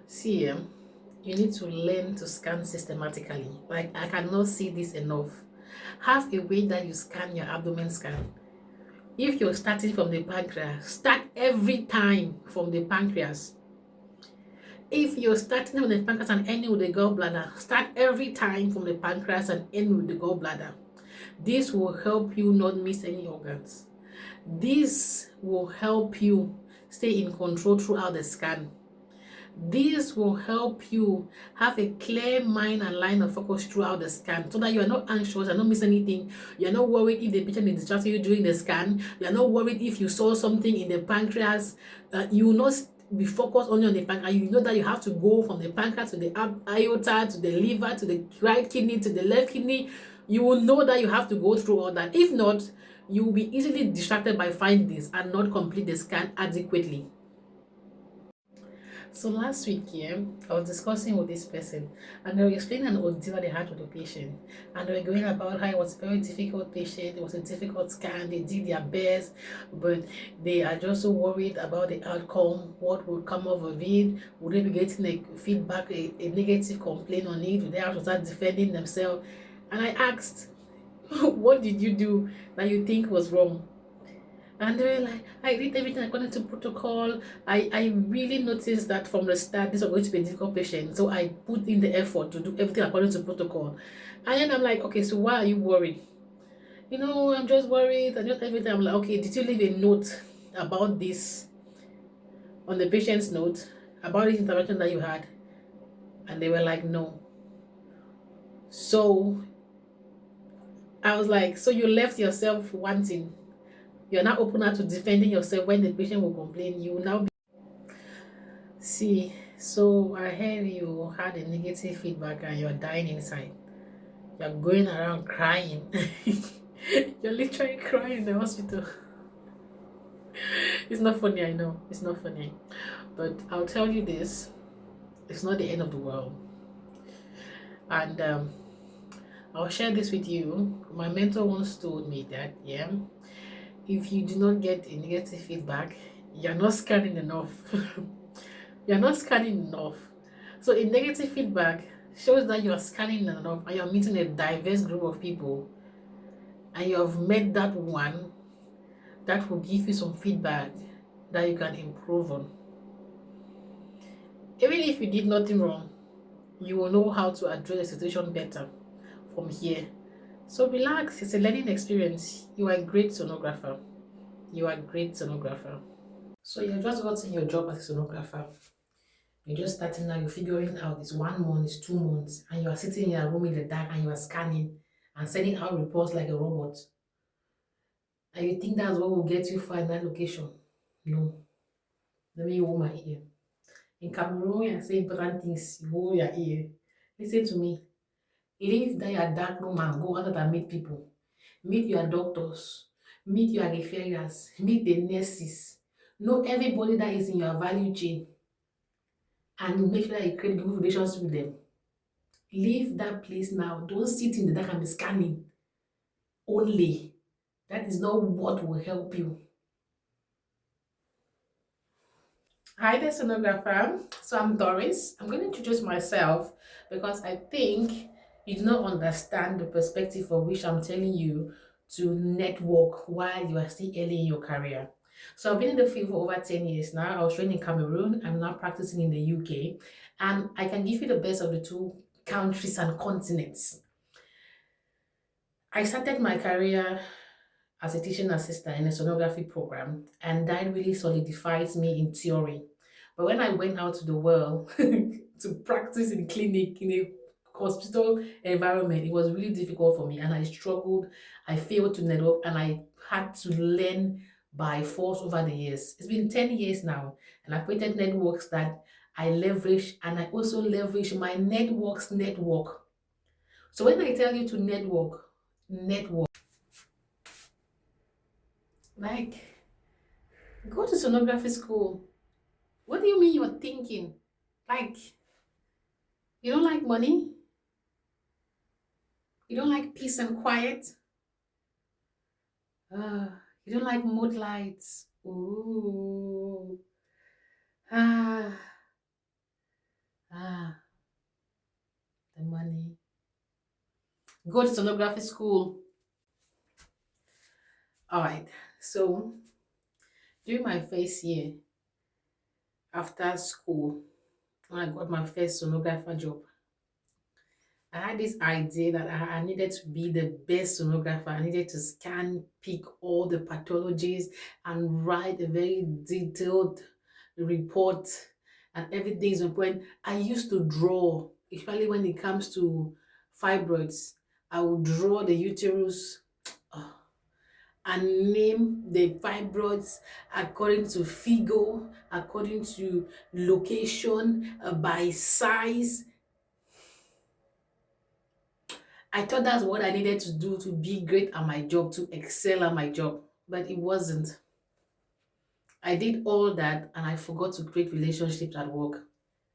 See, you need to learn to scan systematically. Like, I cannot see this enough. Have a way that you scan your abdomen scan. If you're starting from the pancreas, start every time from the pancreas. If you're starting with the pancreas and ending with the gallbladder, start every time from the pancreas and end with the gallbladder. This will help you not miss any organs. This will help you stay in control throughout the scan. This will help you have a clear mind and line of focus throughout the scan so that you are not anxious, you're not missing anything, you're not worried if the patient is distracting you during the scan, you're not worried if you saw something in the pancreas, you will not be focused only on the pancreas. You know that you have to go from the pancreas to the aorta, to the liver, to the right kidney, to the left kidney. You will know that you have to go through all that. If not, you will be easily distracted by findings and not complete the scan adequately. So last week, yeah, I was discussing with this person, and they were explaining an ordeal they had with the patient, and they were going about how it was a very difficult patient. It was a difficult scan. They did their best, but they are just so worried about the outcome. What would come out of it? Would they be getting a feedback, a negative complaint on it? Would they have to start defending themselves? And I asked, what did you do that you think was wrong? And they were like, I did everything according to protocol. I really noticed that from the start, this was going to be a difficult patient. So I put in the effort to do everything according to protocol. And then I'm like, okay, so why are you worried? I'm just worried and just everything. I'm like, okay, did you leave a note about this on the patient's note about this intervention that you had? And they were like, no. So I was like, so you left yourself wanting. You're not open to defending yourself when the patient will complain. You will now be. See, so I heard you had a negative feedback and you're dying inside. You're going around crying. You're literally crying in the hospital. It's not funny, I know. It's not funny. But I'll tell you this, it's not the end of the world. And I'll share this with you. My mentor once told me that, yeah, if you do not get a negative feedback, you're not scanning enough. You're not scanning enough. So a negative feedback shows that you are scanning enough and you're meeting a diverse group of people and you have met that one that will give you some feedback that you can improve on. Even if you did nothing wrong, you will know how to address the situation better from here. So relax, it's a learning experience. You are a great sonographer. You are a great sonographer. So you're just gotten your job as a sonographer. You're just starting now, you're figuring out it's 1 month, it's 2 months, and you are sitting in a room in the dark and you are scanning and sending out reports like a robot. And you think that's what will get you far in that location. No. Let me hold my ear. In Cameroon, when I say important things, you hold your ear. Listen to me. Leave that your dark room and go out and meet people. Meet your doctors. Meet your referrers. Meet the nurses. Know everybody that is in your value chain and make sure that you create good relations with them. Leave that place now. Don't sit in the dark and be scanning only. That is not what will help you. Hi there, sonographer. So I'm Doris. I'm going to introduce myself because I think you do not understand the perspective for which I'm telling you to network while you are still early in your career. So I've been in the field for over 10 years now. I was trained in Cameroon. I'm now practicing in the UK. And I can give you the best of the two countries and continents. I started my career as a teaching assistant in a sonography program, and that really solidifies me in theory. But when I went out to the world to practice in clinic in a hospital environment, it was really difficult for me, and I struggled. I failed to network, and I had to learn by force over the years. It's been 10 years now, and I've created networks that I leverage, and I also leverage my network's network. So when I tell you to network, like go to sonography school. What do you mean you're thinking? Like, you don't like money? You don't like peace and quiet? Uh, you don't like mood lights? Ooh. Ah. Ah, the money. Go to sonography school. All right. So during my first year after school, when I got my first sonographer job, I had this idea that I needed to be the best sonographer. I needed to scan, pick all the pathologies, and write a very detailed report, and everything is on point. I used to draw, especially when it comes to fibroids. I would draw the uterus and name the fibroids according to figure, according to location, by size. I thought that's what I needed to do to be great at my job, to excel at my job, but it wasn't. I did all that and I forgot to create relationships at work,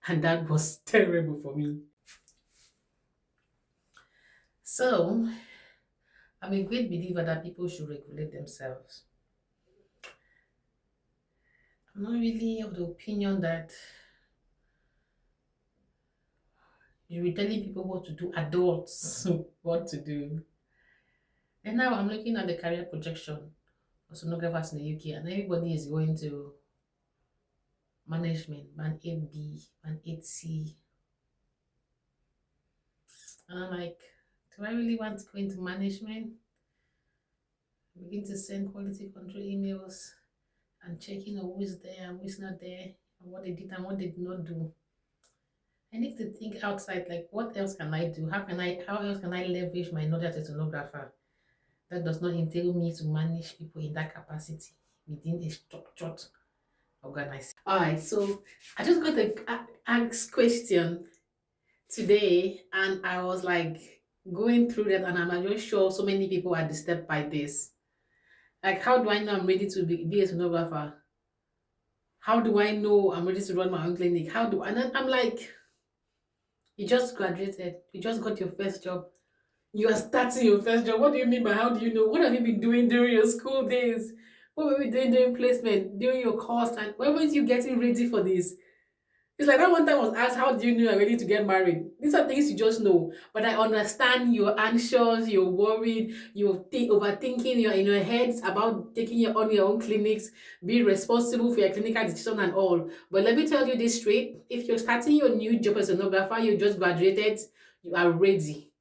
and that was terrible for me. So, I'm a great believer that people should regulate themselves. I'm not really of the opinion that you be telling people what to do, adults what to do. And now I'm looking at the career projection for sonographers in the UK, and everybody is going to management, band 8B, band 8C. And I'm like, do I really want to go into management? I begin to send quality control emails and checking on who is there and who is not there, and what they did and what they did not do. I need to think outside, like what else can I do? How else can I leverage my knowledge as a sonographer? That does not entail me to manage people in that capacity within a structured organization. All right, so I just got a ask question today, and I was like going through that, and I'm just sure so many people are disturbed by this. Like, how do I know I'm ready to be a sonographer? How do I know I'm ready to run my own clinic? How do and then I'm like, you just graduated, you just got your first job, you are starting your first job. What do you mean by how do you know? What have you been doing during your school days? What were you doing during placement, during your course, and when were you getting ready for this? It's like that one time I was asked, how do you know you're ready to get married? These are things you just know. But I understand you're anxious, you're worried, you're overthinking, you're in your heads about taking on your own clinics, be responsible for your clinical decision and all. But let me tell you this straight. If you're starting your new job as a sonographer, you just graduated, you are ready.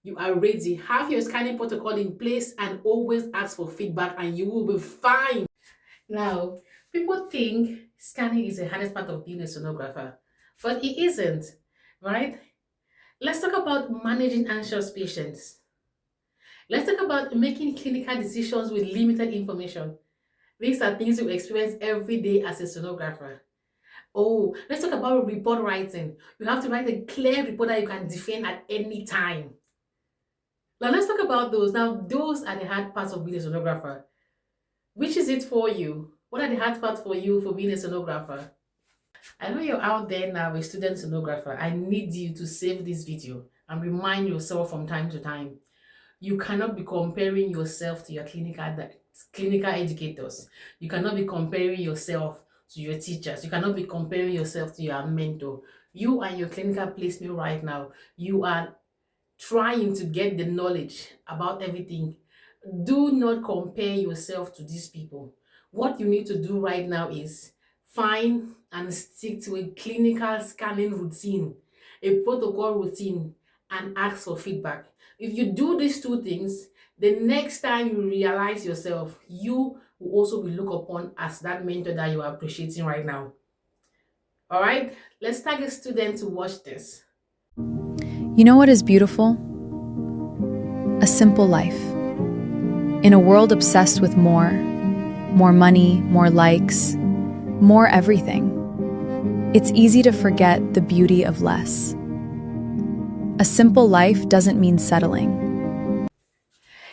You are ready. Have your scanning protocol in place and always ask for feedback and you will be fine. Now, people think scanning is the hardest part of being a sonographer, but it isn't, right? Let's talk about managing anxious patients. Let's talk about making clinical decisions with limited information. These are things you experience every day as a sonographer. Oh, let's talk about report writing. You have to write a clear report that you can defend at any time. Now, let's talk about those. Now, those are the hard parts of being a sonographer. Which is it for you? What are the hard parts for you for being a sonographer? I know you're out there now, a student sonographer. I need you to save this video and remind yourself from time to time. You cannot be comparing yourself to your clinical educators. You cannot be comparing yourself to your teachers. You cannot be comparing yourself to your mentor. You are your clinical placement right now. You are trying to get the knowledge about everything. Do not compare yourself to these people. What you need to do right now is find and stick to a clinical scanning routine, a protocol routine, and ask for feedback. If you do these two things, the next time you realize yourself, you will also be looked upon as that mentor that you are appreciating right now. All right, let's tag a student to watch this. You know what is beautiful? A simple life. In a world obsessed with more money, more likes, more everything, it's easy to forget the beauty of less. A simple life doesn't mean settling.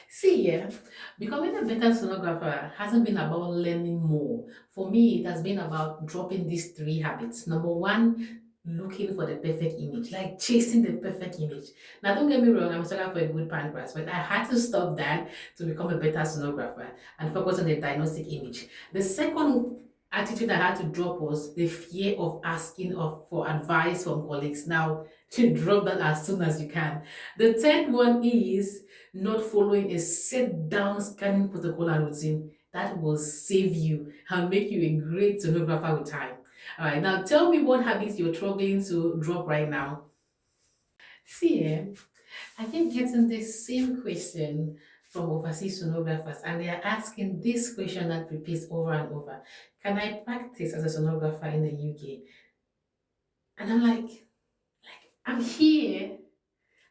See, yeah, becoming a better sonographer hasn't been about learning more. For me, it has been about dropping these three habits. Number one, looking for the perfect image, like chasing the perfect image. Now, don't get me wrong, I'm a sonographer for a good pancreas, but I had to stop that to become a better sonographer and focus on the diagnostic image. The second attitude I had to drop was the fear of asking for advice from colleagues. Now, to drop that as soon as you can. The third one is not following a sit down scanning protocol and routine. That will save you and make you a great sonographer with time. All right, now tell me what habits you're struggling to drop right now. See, I keep getting this same question from overseas sonographers, and they are asking this question that repeats over and over. Can I practice as a sonographer in the UK? And I'm like, I'm here.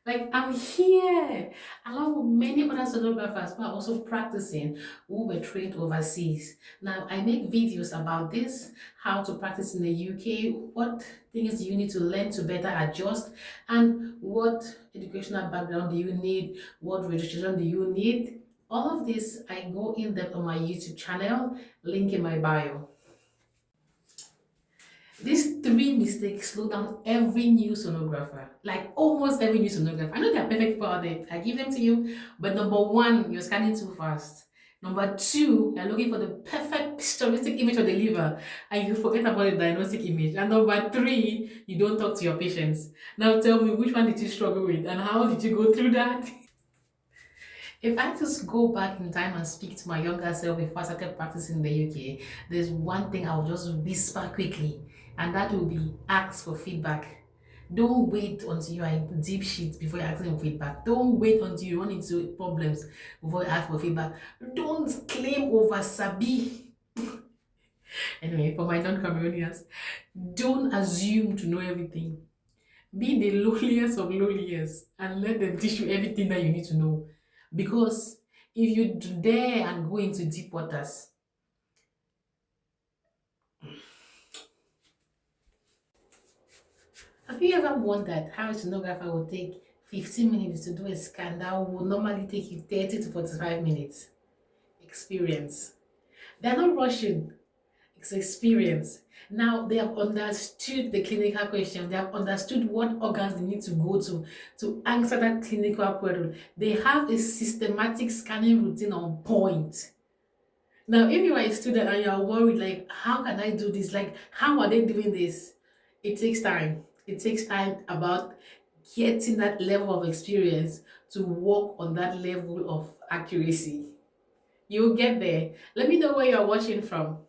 Like, I'm here, along with many other sonographers who are also practicing, who were trained overseas. Now, I make videos about this, how to practice in the UK, what things you need to learn to better adjust, and what educational background do you need, what registration do you need. All of this, I go in depth on my YouTube channel, link in my bio. These three mistakes slow down every new sonographer, like almost every new sonographer. I know there are perfect people out there. I give them to you, but number one, you're scanning too fast. Number two, you're looking for the perfect pictorialistic image of the liver, and you forget about the diagnostic image. And number three, you don't talk to your patients. Now tell me, which one did you struggle with, and how did you go through that? If I just go back in time and speak to my younger self before I started practicing in the UK, there's one thing I'll just whisper quickly, and that will be ask for feedback. Don't wait until you are in deep shit before you're asking for feedback. Don't wait until you run into problems before you ask for feedback. Don't claim over sabi. Anyway, for my non-Cameroonians, don't assume to know everything. Be the lowliest of lowliest and let them teach you everything that you need to know. Because if you dare and go into deep waters, have you ever wondered how a sonographer will take 15 minutes to do a scan that will normally take you 30 to 45 minutes? Experience. They're not rushing, it's experience. Now they have understood the clinical question, they have understood what organs they need to go to answer that clinical query. They have a systematic scanning routine on point. Now, if you are a student and you are worried, like, how can I do this? Like, how are they doing this? It takes time. It takes time about getting that level of experience to work on that level of accuracy. You'll get there. Let me know where you're watching from.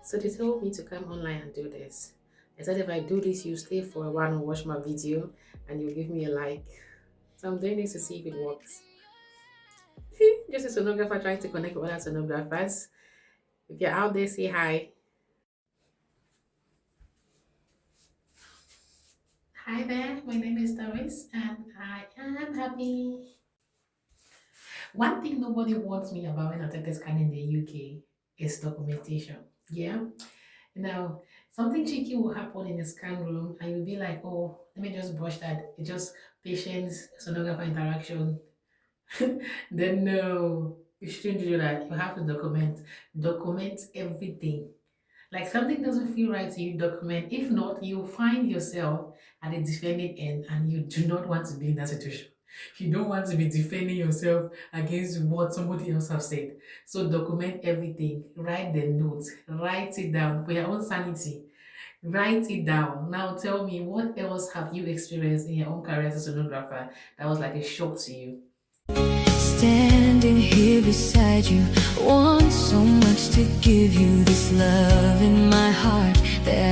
So they told me to come online and do this. I said if I do this, you stay for a while and watch my video and you give me a like. So I'm doing this to see if it works. Just a sonographer trying to connect with other sonographers. If you're out there, say hi. Hi there, my name is Doris and I am happy. One thing nobody warns me about when I take the scan in the UK is documentation. Yeah. Now, something tricky will happen in the scan room and you'll be like, oh, let me just brush that. It's just patients, sonographer interaction. Then no, you shouldn't do that. You have to document. Document everything. Like something doesn't feel right to you, document. If not, you find yourself at the defending end and you do not want to be in that situation. You don't want to be defending yourself against what somebody else have said. So document everything. Write the notes. Write it down for your own sanity. Write it down. Now tell me, what else have you experienced in your own career as a sonographer that was like a shock to you? Standing here beside you, want so much to give you this love in my heart that